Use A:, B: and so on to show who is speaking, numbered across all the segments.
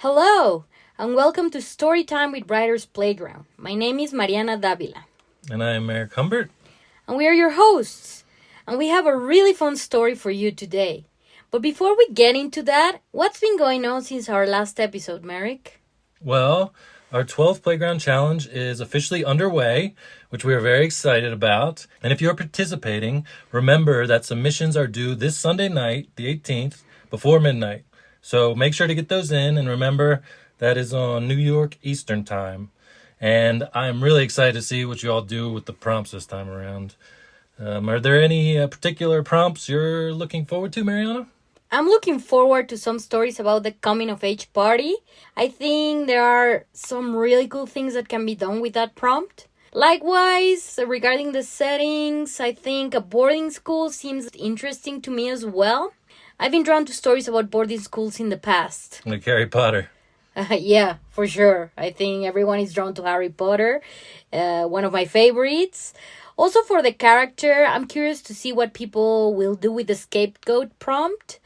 A: Hello, and welcome to Storytime with Writers Playground. My name is Mariana Davila,
B: And I am Eric Humbert.
A: and we are your hosts. And we have a really fun story for you today. But before we get into that, what's been going on since our last episode, Merrick?
B: Well, our 12th Playground Challenge is officially underway, which we are very excited about. And if you're participating, remember that submissions are due this Sunday night, the 18th, before midnight. So make sure to get those in, and remember that is on New York Eastern Time. And I'm really excited to see what you all do with the prompts this time around. Are there any particular prompts you're looking forward to, Mariana?
A: I'm looking forward to some stories about the coming of age party. I think there are some really cool things that can be done with that prompt. Likewise, regarding the settings, I think a boarding school seems interesting to me as well. I've been drawn to stories about boarding schools in the past.
B: Like Harry Potter.
A: Yeah, for sure. I think everyone is drawn to Harry Potter, one of my favorites. Also, for the character, I'm curious to see what people will do with the scapegoat prompt.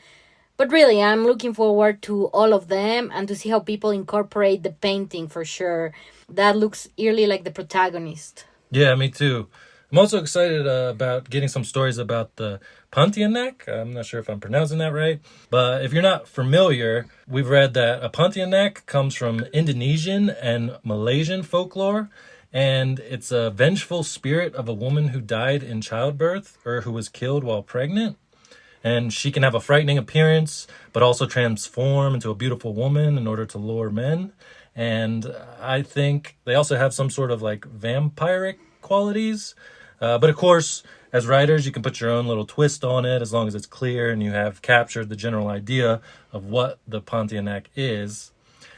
A: But really, I'm looking forward to all of them and to see how people incorporate the painting for sure. That looks eerily like the protagonist.
B: Yeah, me too. I'm also excited about getting some stories about the Pontianak. I'm not sure if I'm pronouncing that right. But if you're not familiar, we've read that a Pontianak comes from Indonesian and Malaysian folklore. And it's a vengeful spirit of a woman who died in childbirth or who was killed while pregnant. And she can have a frightening appearance, but also transform into a beautiful woman in order to lure men. And I think they also have some sort of like vampiric qualities. But of course, as writers, you can put your own little twist on it as long as it's clear and you have captured the general idea of what the Pontianak is.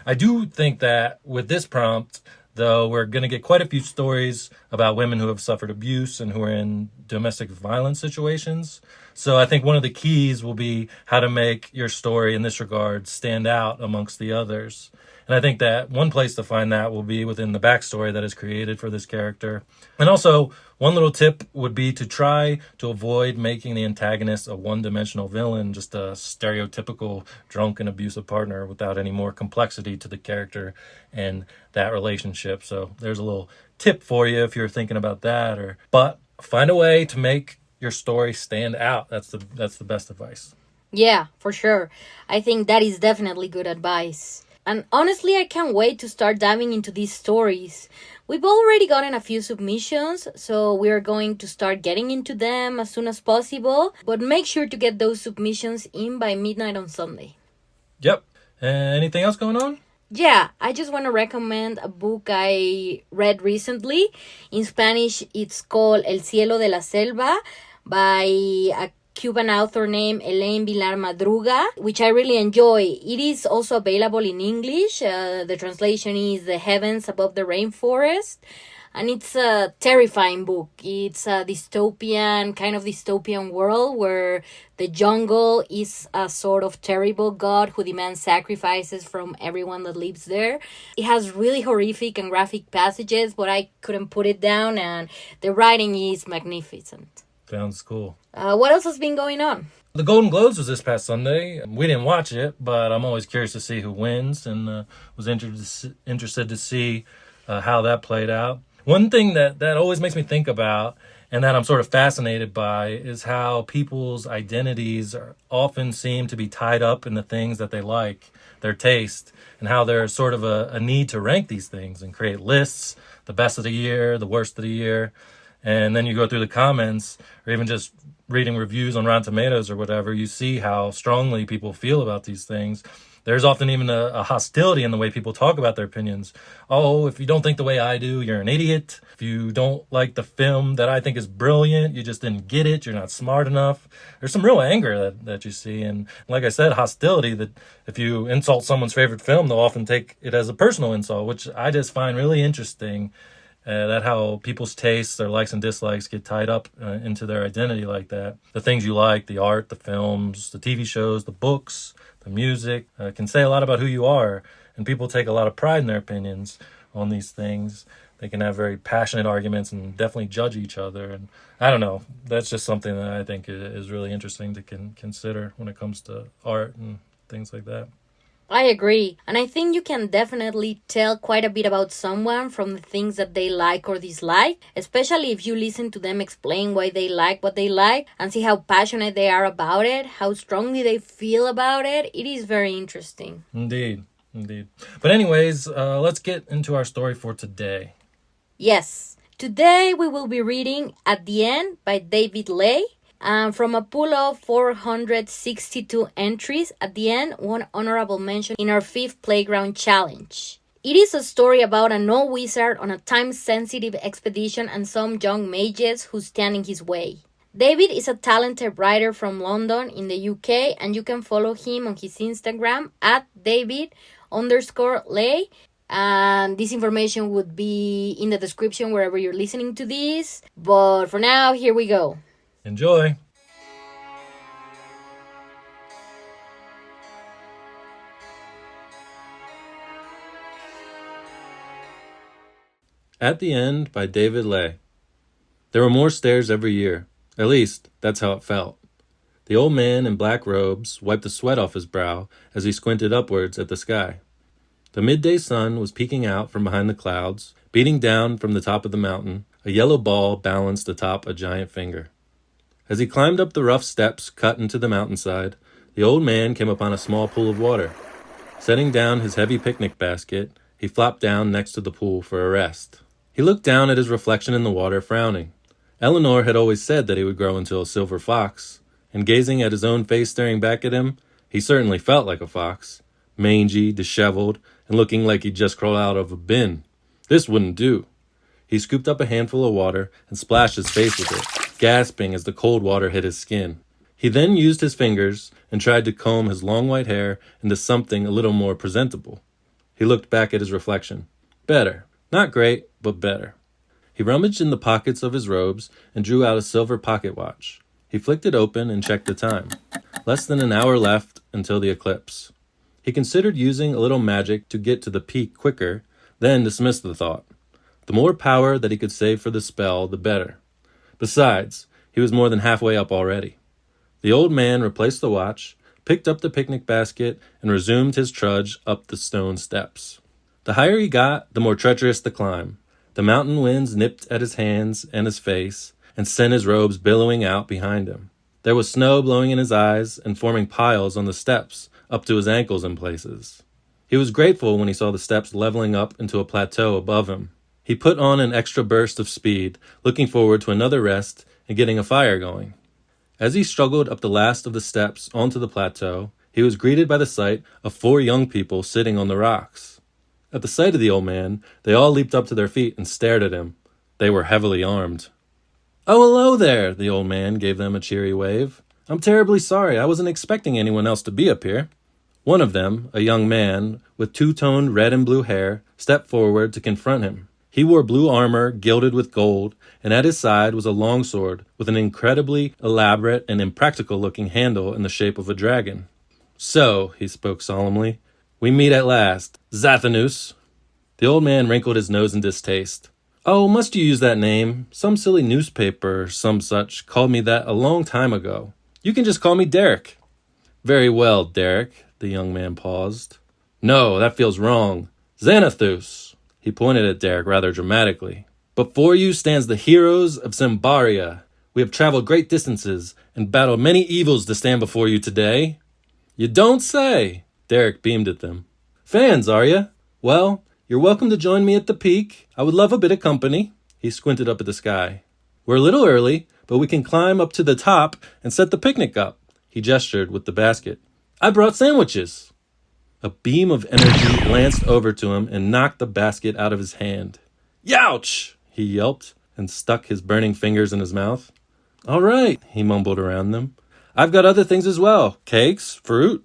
B: I do think that with this prompt, though, we're going to get quite a few stories about women who have suffered abuse and who are in domestic violence situations. So I think one of the keys will be how to make your story in this regard stand out amongst the others. And I think that one place to find that will be within the backstory that is created for this character. And also, one little tip would be to try to avoid making the antagonist a one-dimensional villain, just a stereotypical drunk and abusive partner without any more complexity to the character and that relationship. So there's a little tip for you if you're thinking about that. But find a way to make your story stand out. That's the best advice.
A: Yeah, for sure. I think that is definitely good advice. And honestly, I can't wait to start diving into these stories. We've already gotten a few submissions, so we're going to start getting into them as soon as possible. But make sure to get those submissions in by midnight on Sunday.
B: Yep. Anything else going on?
A: Yeah, I just want to recommend a book I read recently. In Spanish, it's called El Cielo de la Selva by a Cuban author named Elaine Vilar Madruga, which I really enjoy. It is also available in English. The translation is The Heavens Above the Rainforest. And it's a terrifying book. It's a kind of dystopian world where the jungle is a sort of terrible god who demands sacrifices from everyone that lives there. It has really horrific and graphic passages, but I couldn't put it down, and the writing is magnificent.
B: Sounds cool.
A: What else has been going on?
B: The Golden Globes was this past Sunday. We didn't watch it, but I'm always curious to see who wins and was interested to see how that played out. One thing that always makes me think about and that I'm sort of fascinated by is how people's identities often seem to be tied up in the things that they like, their taste, and how there's sort of a need to rank these things and create lists, the best of the year, the worst of the year. And then you go through the comments or even just reading reviews on Rotten Tomatoes or whatever, you see how strongly people feel about these things. There's often even a hostility in the way people talk about their opinions. Oh, if you don't think the way I do, you're an idiot. If you don't like the film that I think is brilliant, you just didn't get it. You're not smart enough. There's some real anger that you see. And like I said, hostility, that if you insult someone's favorite film, they'll often take it as a personal insult, which I just find really interesting. That how people's tastes, their likes and dislikes get tied up into their identity like that. The things you like, the art, the films, the TV shows, the books, the music, can say a lot about who you are. And people take a lot of pride in their opinions on these things. They can have very passionate arguments and definitely judge each other. And I don't know, that's just something that I think is really interesting to consider when it comes to art and things like that.
A: I agree. And I think you can definitely tell quite a bit about someone from the things that they like or dislike, especially if you listen to them explain why they like what they like and see how passionate they are about it, how strongly they feel about it. It is very interesting.
B: Indeed, indeed. But anyways, let's get into our story for today.
A: Yes. Today we will be reading At the End by David Ley. From a pool of 462 entries, At the End, one honorable mention in our 5th Playground Challenge. It is a story about an old wizard on a time-sensitive expedition and some young mages who stand in his way. David is a talented writer from London in the UK, and you can follow him on his Instagram at David_Ley. And this information would be in the description wherever you're listening to this. But for now, here we go.
B: Enjoy! At the End by David Ley. There were more stairs every year. At least, that's how it felt. The old man in black robes wiped the sweat off his brow as he squinted upwards at the sky. The midday sun was peeking out from behind the clouds, beating down from the top of the mountain. A yellow ball balanced atop a giant finger. As he climbed up the rough steps cut into the mountainside, the old man came upon a small pool of water. Setting down his heavy picnic basket, he flopped down next to the pool for a rest. He looked down at his reflection in the water, frowning. Eleanor had always said that he would grow into a silver fox, and gazing at his own face staring back at him, he certainly felt like a fox, mangy, disheveled, and looking like he'd just crawled out of a bin. This wouldn't do. He scooped up a handful of water and splashed his face with it, gasping as the cold water hit his skin. He then used his fingers and tried to comb his long white hair into something a little more presentable. He looked back at his reflection. Better. Not great, but better. He rummaged in the pockets of his robes and drew out a silver pocket watch. He flicked it open and checked the time. Less than an hour left until the eclipse. He considered using a little magic to get to the peak quicker, then dismissed the thought. The more power that he could save for the spell, the better. Besides, he was more than halfway up already. The old man replaced the watch, picked up the picnic basket, and resumed his trudge up the stone steps. The higher he got, the more treacherous the climb. The mountain winds nipped at his hands and his face, and sent his robes billowing out behind him. There was snow blowing in his eyes and forming piles on the steps, up to his ankles in places. He was grateful when he saw the steps leveling up into a plateau above him. He put on an extra burst of speed, looking forward to another rest and getting a fire going. As he struggled up the last of the steps onto the plateau, he was greeted by the sight of 4 young people sitting on the rocks. At the sight of the old man, they all leaped up to their feet and stared at him. They were heavily armed. "Oh, hello there," the old man gave them a cheery wave. "I'm terribly sorry. I wasn't expecting anyone else to be up here." One of them, a young man with two-toned red and blue hair, stepped forward to confront him. He wore blue armor gilded with gold, and at his side was a longsword with an incredibly elaborate and impractical-looking handle in the shape of a dragon. "So," he spoke solemnly, "we meet at last, Zathanus." The old man wrinkled his nose in distaste. "Oh, must you use that name? Some silly newspaper or some such called me that a long time ago. You can just call me Derek." "Very well, Derek." The young man paused. "No, that feels wrong. Xanathus." He pointed at Derek rather dramatically. "Before you stands the heroes of Simbaria. We have traveled great distances and battled many evils to stand before you today." "You don't say!" Derek beamed at them. "Fans, are you? Well, you're welcome to join me at the peak. I would love a bit of company." He squinted up at the sky. "We're a little early, but we can climb up to the top and set the picnic up." He gestured with the basket. "I brought sandwiches." A beam of energy lanced over to him and knocked the basket out of his hand. "Youch!" he yelped and stuck his burning fingers in his mouth. "All right," he mumbled around them. "I've got other things as well. Cakes, fruit."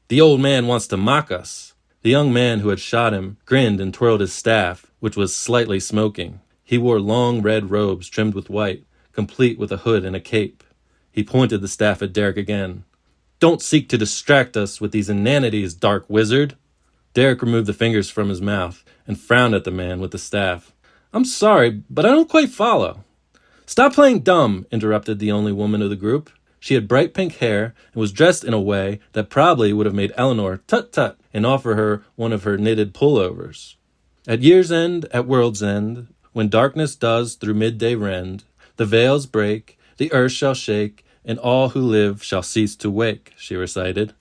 B: "The old man wants to mock us." The young man who had shot him grinned and twirled his staff, which was slightly smoking. He wore long red robes trimmed with white, complete with a hood and a cape. He pointed the staff at Derek again. "Don't seek to distract us with these inanities, dark wizard." Derek removed the fingers from his mouth and frowned at the man with the staff. "I'm sorry, but I don't quite follow." "Stop playing dumb," interrupted the only woman of the group. She had bright pink hair and was dressed in a way that probably would have made Eleanor tut-tut and offer her one of her knitted pullovers. At year's end, at world's end, when darkness does through midday rend, the veils break, the earth shall shake, and all who live shall cease to wake, she recited.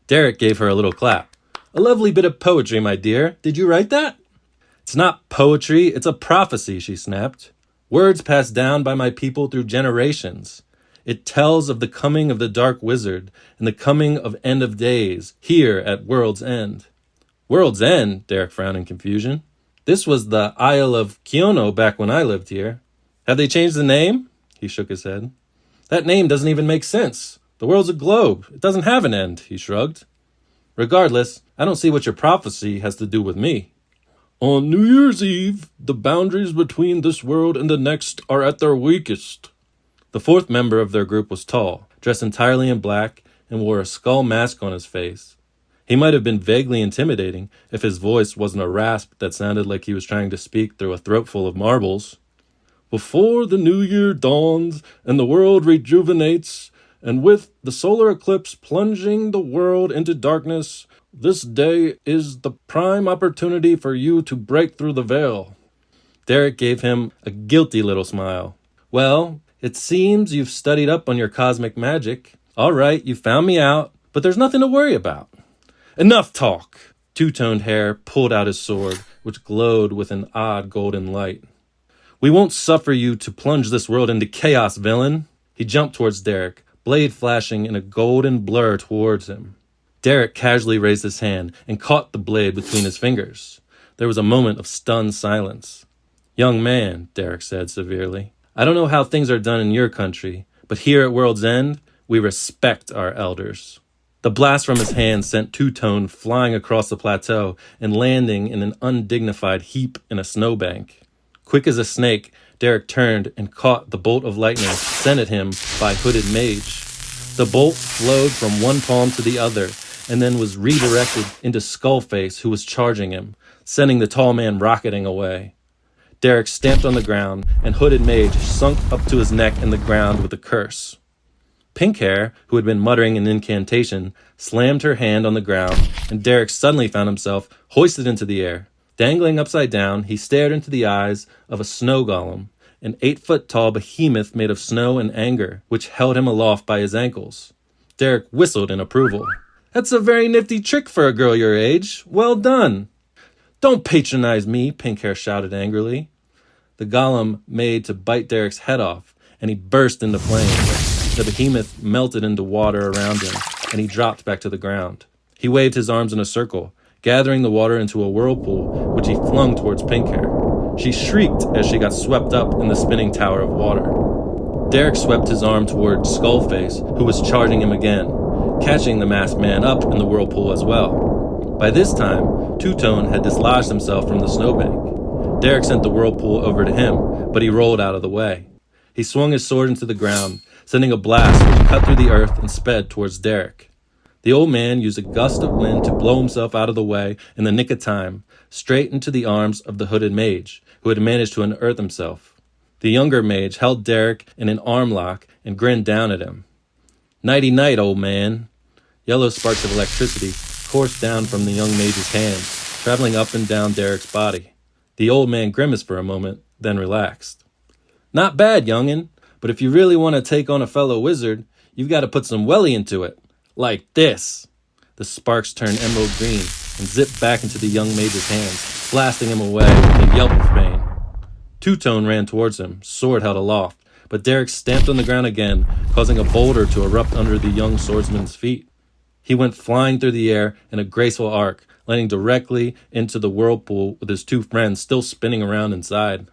B: Derek gave her a little clap. A lovely bit of poetry, my dear. Did you write that? It's not poetry, it's a prophecy, she snapped. Words passed down by my people through generations. It tells of the coming of the dark wizard and the coming of end of days here at World's End. World's End? Derek frowned in confusion. This was the Isle of Kiono back when I lived here. Have they changed the name? He shook his head. That name doesn't even make sense. The world's a globe. It doesn't have an end, he shrugged. Regardless, I don't see what your prophecy has to do with me. On New Year's Eve, the boundaries between this world and the next are at their weakest. The fourth member of their group was tall, dressed entirely in black, and wore a skull mask on his face. He might have been vaguely intimidating if his voice wasn't a rasp that sounded like he was trying to speak through a throat full of marbles. Before the new year dawns and the world rejuvenates, and with the solar eclipse plunging the world into darkness, this day is the prime opportunity for you to break through the veil. Derek gave him a guilty little smile. Well, it seems you've studied up on your cosmic magic. All right, you found me out, but there's nothing to worry about. Enough talk! Two-toned Hair pulled out his sword, which glowed with an odd golden light. We won't suffer you to plunge this world into chaos, villain! He jumped towards Derek, blade flashing in a golden blur towards him. Derek casually raised his hand and caught the blade between his fingers. There was a moment of stunned silence. Young man, Derek said severely, I don't know how things are done in your country, but here at World's End, we respect our elders. The blast from his hand sent Two-Tone flying across the plateau and landing in an undignified heap in a snowbank. Quick as a snake, Derek turned and caught the bolt of lightning sent at him by Hooded Mage. The bolt flowed from one palm to the other and then was redirected into Skullface, who was charging him, sending the tall man rocketing away. Derek stamped on the ground, and Hooded Mage sunk up to his neck in the ground with a curse. Pink Hair, who had been muttering an incantation, slammed her hand on the ground, and Derek suddenly found himself hoisted into the air. Dangling upside down, he stared into the eyes of a snow golem, an 8-foot-tall behemoth made of snow and anger, which held him aloft by his ankles. Derek whistled in approval. That's a very nifty trick for a girl your age. Well done. Don't patronize me, Pink Hair shouted angrily. The golem made to bite Derek's head off, and he burst into flames. The behemoth melted into water around him, and he dropped back to the ground. He waved his arms in a circle, gathering the water into a whirlpool, which he flung towards Pink Hair. She shrieked as she got swept up in the spinning tower of water. Derek swept his arm toward Skullface, who was charging him again, catching the masked man up in the whirlpool as well. By this time, Two-Tone had dislodged himself from the snowbank. Derek sent the whirlpool over to him, but he rolled out of the way. He swung his sword into the ground, sending a blast which cut through the earth and sped towards Derek. The old man used a gust of wind to blow himself out of the way in the nick of time, straight into the arms of the Hooded Mage, who had managed to unearth himself. The younger mage held Derek in an arm lock and grinned down at him. Nighty-night, old man. Yellow sparks of electricity coursed down from the young mage's hands, traveling up and down Derek's body. The old man grimaced for a moment, then relaxed. Not bad, youngin', but if you really want to take on a fellow wizard, you've got to put some welly into it. Like this. The sparks turned emerald green and zipped back into the young mage's hands, blasting him away with a yelp of pain. Two-Tone ran towards him, sword held aloft, but Derek stamped on the ground again, causing a boulder to erupt under the young swordsman's feet. He went flying through the air in a graceful arc, landing directly into the whirlpool with his two friends still spinning around inside.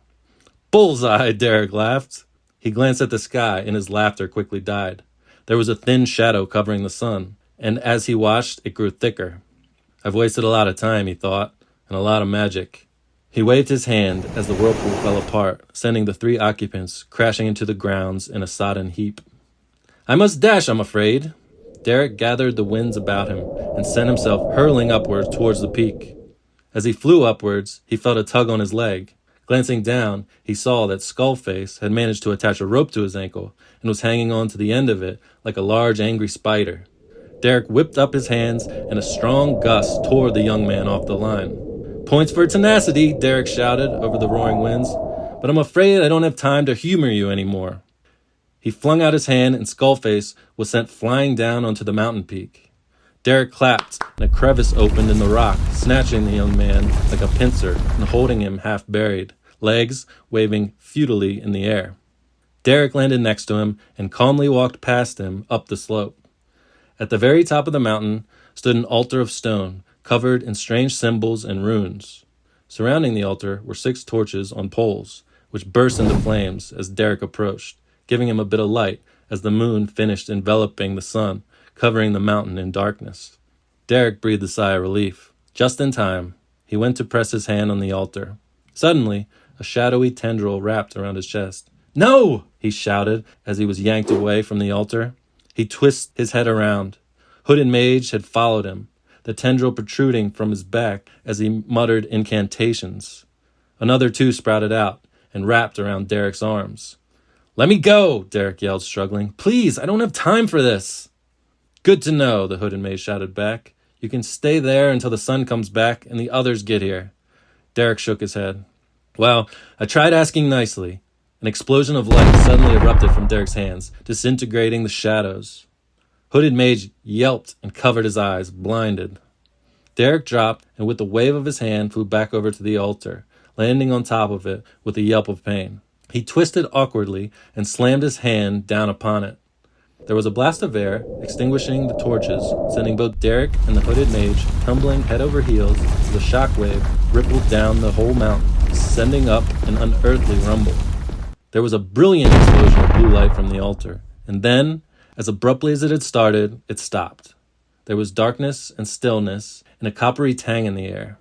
B: Bullseye, Derek laughed. He glanced at the sky, and his laughter quickly died. There was a thin shadow covering the sun, and as he watched, it grew thicker. I've wasted a lot of time, he thought, and a lot of magic. He waved his hand as the whirlpool fell apart, sending the 3 occupants crashing into the grounds in a sodden heap. I must dash, I'm afraid. Derek gathered the winds about him and sent himself hurling upwards towards the peak. As he flew upwards, he felt a tug on his leg. Glancing down, he saw that Skullface had managed to attach a rope to his ankle and was hanging on to the end of it like a large angry spider. Derek whipped up his hands, and a strong gust tore the young man off the line. "Points for tenacity," Derek shouted over the roaring winds, "but I'm afraid I don't have time to humor you anymore." He flung out his hand, and Skullface was sent flying down onto the mountain peak. Derek clapped, and a crevice opened in the rock, snatching the young man like a pincer and holding him half buried, legs waving futilely in the air. Derek landed next to him and calmly walked past him up the slope. At the very top of the mountain stood an altar of stone, covered in strange symbols and runes. Surrounding the altar were 6 torches on poles, which burst into flames as Derek approached, giving him a bit of light as the moon finished enveloping the sun, covering the mountain in darkness. Derek breathed a sigh of relief. Just in time, he went to press his hand on the altar. Suddenly, a shadowy tendril wrapped around his chest. "No!" he shouted as he was yanked away from the altar. He twisted his head around. Hooded Mage had followed him, the tendril protruding from his back as he muttered incantations. Another 2 sprouted out and wrapped around Derek's arms. "Let me go!" Derek yelled, struggling. "Please, I don't have time for this." "Good to know," the Hooded Mage shouted back. "You can stay there until the sun comes back and the others get here." Derek shook his head. "Well, I tried asking nicely." An explosion of light suddenly erupted from Derek's hands, disintegrating the shadows. Hooded Mage yelped and covered his eyes, blinded. Derek dropped and with a wave of his hand flew back over to the altar, landing on top of it with a yelp of pain. He twisted awkwardly and slammed his hand down upon it. There was a blast of air, extinguishing the torches, sending both Derek and the Hooded Mage tumbling head over heels as a shockwave rippled down the whole mountain, sending up an unearthly rumble. There was a brilliant explosion of blue light from the altar, and then, as abruptly as it had started, it stopped. There was darkness and stillness, and a coppery tang in the air.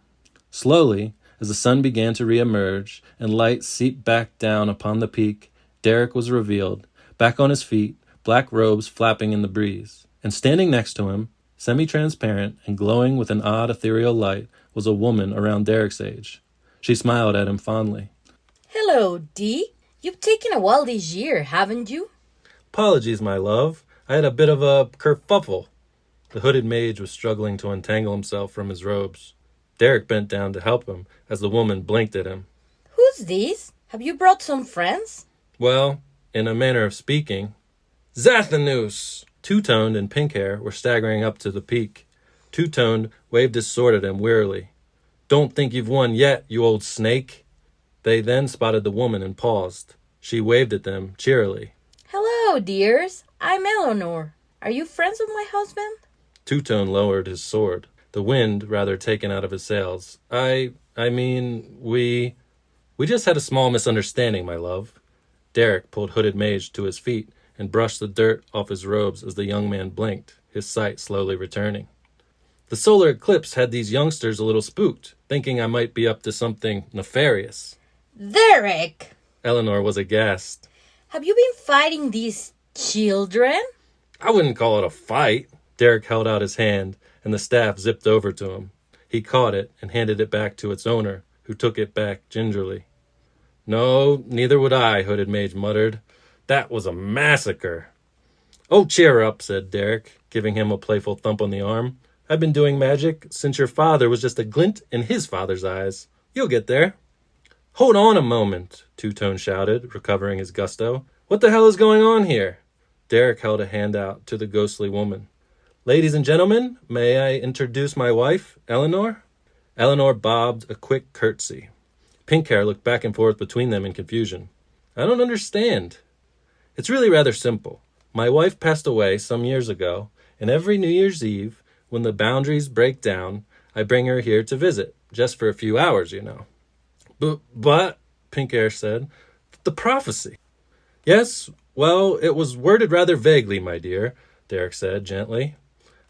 B: Slowly, as the sun began to re-emerge and light seeped back down upon the peak, Derek was revealed, back on his feet, black robes flapping in the breeze. And standing next to him, semi-transparent and glowing with an odd ethereal light, was a woman around Derek's age. She smiled at him fondly.
A: "Hello, Dee. You've taken a while this year, haven't you?"
B: "Apologies, my love. I had a bit of a kerfuffle." The Hooded Mage was struggling to untangle himself from his robes. Derek bent down to help him as the woman blinked at him.
A: "Who's this? Have you brought some friends?"
B: "Well, in a manner of speaking, Zathanus!" Two-Toned and Pink Hair were staggering up to the peak. Two-Toned waved his sword at him wearily. "Don't think you've won yet, you old snake." They then spotted the woman and paused. She waved at them cheerily.
A: "Hello, dears. I'm Eleanor. Are you friends of my husband?"
B: Two-Tone lowered his sword, the wind rather taken out of his sails. I mean, we just had a small misunderstanding, my love." Derek pulled Hooded Mage to his feet and brushed the dirt off his robes as the young man blinked, his sight slowly returning. "The solar eclipse had these youngsters a little spooked, thinking I might be up to something nefarious."
A: "Derek!
B: Eleanor was aghast.
A: Have you been fighting these children?"
B: "I wouldn't call it a fight." Derek held out his hand, and the staff zipped over to him. He caught it and handed it back to its owner, who took it back gingerly. "No, neither would I," Hooded Mage muttered. "That was a massacre." "Oh, cheer up," said Derek, giving him a playful thump on the arm. "I've been doing magic since your father was just a glint in his father's eyes. You'll get there." "Hold on a moment," Two-Tone shouted, recovering his gusto. "What the hell is going on here?" Derek held a hand out to the ghostly woman. "Ladies and gentlemen, may I introduce my wife, Eleanor?" Eleanor bobbed a quick curtsy. Pink Hair looked back and forth between them in confusion. "I don't understand." "It's really rather simple. My wife passed away some years ago, and every New Year's Eve, when the boundaries break down, I bring her here to visit, just for a few hours, you know." But, Pink Hair said, "the prophecy." "Yes, well, it was worded rather vaguely, my dear," Derek said gently.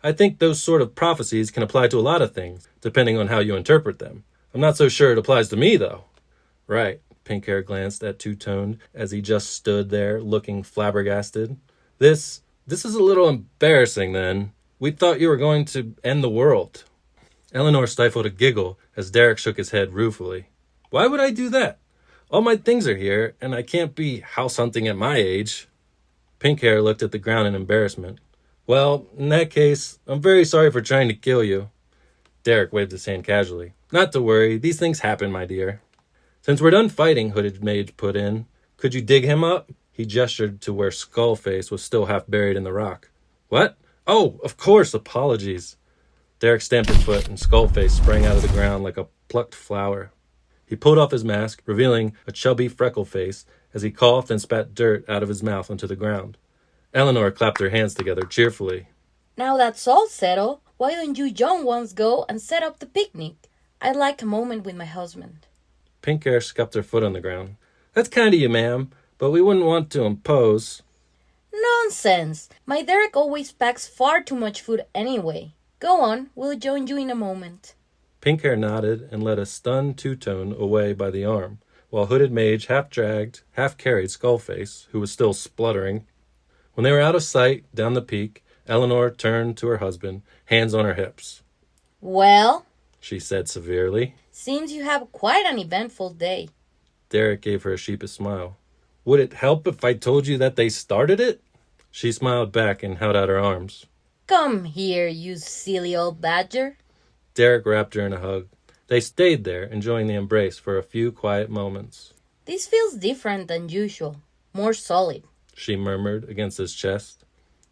B: "I think those sort of prophecies can apply to a lot of things, depending on how you interpret them. I'm not so sure it applies to me, though." "Right," Pink Hair glanced at Two-Toned as he just stood there looking flabbergasted. This is a little embarrassing, then. We thought you were going to end the world." Eleanor stifled a giggle as Derek shook his head ruefully. "Why would I do that? All my things are here, and I can't be house hunting at my age. Pink Hair looked at the ground in embarrassment. Well, in that case, I'm very sorry for trying to kill you. Derek waved his hand casually. Not to worry, these things happen, my dear. Since we're done fighting, Hooded Mage put in, could you dig him up? He gestured to where Skullface was still half buried in the rock. What? Oh, of course, apologies. Derek stamped his foot, and Skullface sprang out of the ground like a plucked flower. He pulled off his mask, revealing a chubby freckle face as he coughed and spat dirt out of his mouth onto the ground. Eleanor clapped her hands together cheerfully.
A: Now that's all settled, why don't you young ones go and set up the picnic? I'd like a moment with my husband.
B: Pink Hair scuffed her foot on the ground. That's kind of you, ma'am, but we wouldn't want to impose.
A: Nonsense! My Derek always packs far too much food anyway. Go on, we'll join you in a moment.
B: Pink Hair nodded and led a stunned two-tone away by the arm, while Hooded Mage half-dragged, half-carried Skullface, who was still spluttering. When they were out of sight, down the peak, Eleanor turned to her husband, hands on her hips.
A: Well,
B: she said severely.
A: Seems you have quite an eventful day.
B: Derek gave her a sheepish smile. Would it help if I told you that they started it? She smiled back and held out her arms.
A: Come here, you silly old badger.
B: Derek wrapped her in a hug. They stayed there, enjoying the embrace for a few quiet moments.
A: This feels different than usual. More solid,
B: she murmured against his chest.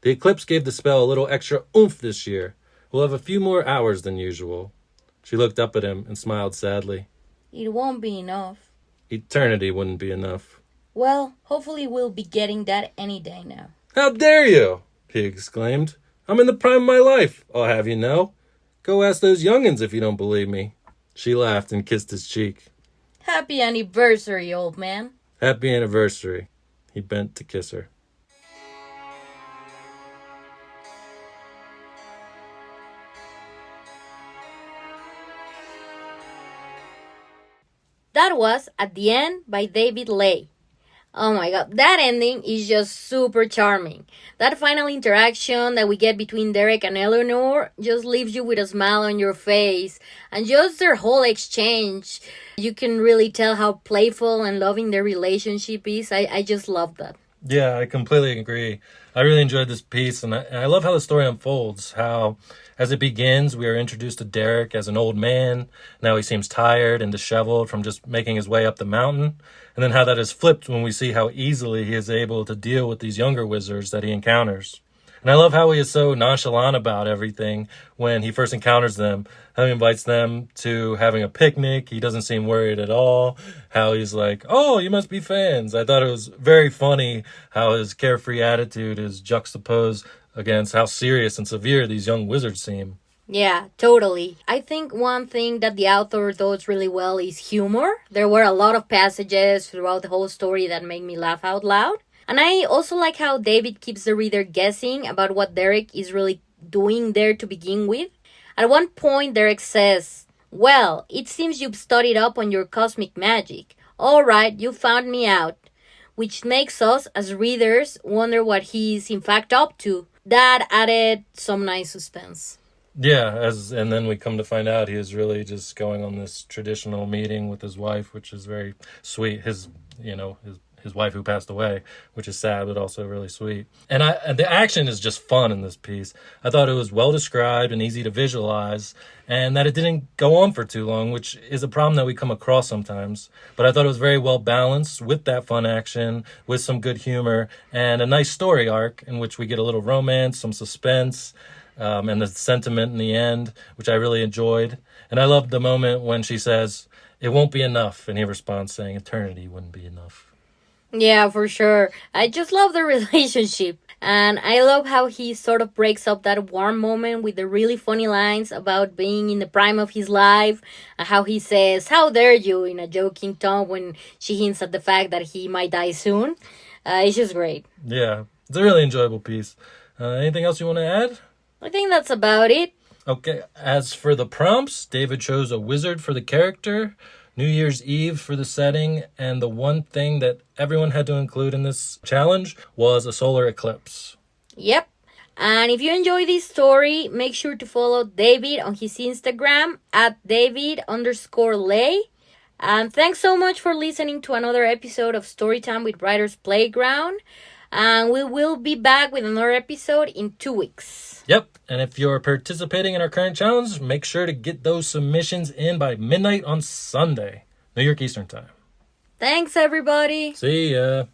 B: The eclipse gave the spell a little extra oomph this year. We'll have a few more hours than usual. She looked up at him and smiled sadly.
A: It won't be enough.
B: Eternity wouldn't be enough.
A: Well, hopefully we'll be getting that any day now.
B: How dare you? He exclaimed. I'm in the prime of my life, I'll have you know. Go ask those young'uns if you don't believe me. She laughed and kissed his cheek.
A: Happy anniversary, old man.
B: Happy anniversary. He bent to kiss her.
A: That was At the End by David Ley. Oh my god, that ending is just super charming. That final interaction that we get between Derek and Eleanor just leaves you with a smile on your face. And just their whole exchange, you can really tell how playful and loving their relationship is. I just love that.
B: Yeah, I completely agree. I really enjoyed this piece, and I love how the story unfolds. How, as it begins, we are introduced to Derek as an old man. Now he seems tired and disheveled from just making his way up the mountain. And then how that is flipped when we see how easily he is able to deal with these younger wizards that he encounters. And I love how he is so nonchalant about everything when he first encounters them. How he invites them to having a picnic. He doesn't seem worried at all. How he's like, oh, you must be fans. I thought it was very funny how his carefree attitude is juxtaposed against how serious and severe these young wizards seem.
A: Yeah, totally. I think one thing that the author does really well is humor. There were a lot of passages throughout the whole story that make me laugh out loud. And I also like how David keeps the reader guessing about what Derek is really doing there to begin with. At one point, Derek says, well, it seems you've studied up on your cosmic magic. All right, you found me out. Which makes us, as readers, wonder what he's in fact up to. That added some nice suspense.
B: Yeah, and then we come to find out he is really just going on this traditional meeting with his wife, which is very sweet. His wife who passed away, which is sad but also really sweet. And the action is just fun in this piece. I thought it was well described and easy to visualize, and that it didn't go on for too long, which is a problem that we come across sometimes. But I thought it was very well balanced with that fun action, with some good humor, and a nice story arc in which we get a little romance, some suspense, and the sentiment in the end, which I really enjoyed. And I loved the moment when she says, it won't be enough, and he responds saying, eternity wouldn't be enough.
A: Yeah, for sure. I just love the relationship. And I love how he sort of breaks up that warm moment with the really funny lines about being in the prime of his life. And how he says, how dare you, in a joking tone when she hints at the fact that he might die soon. It's just great.
B: Yeah, it's a really enjoyable piece. Anything else you want to add?
A: I think that's about it.
B: Okay, as for the prompts, David chose a wizard for the character, New Year's Eve for the setting, and the one thing that everyone had to include in this challenge was a solar eclipse.
A: Yep. And if you enjoy this story, make sure to follow David on his Instagram at David_Ley. And thanks so much for listening to another episode of Storytime with Writers Playground. And we will be back with another episode in 2 weeks.
B: Yep. And if you're participating in our current challenge, make sure to get those submissions in by midnight on Sunday, New York Eastern Time.
A: Thanks, everybody.
B: See ya.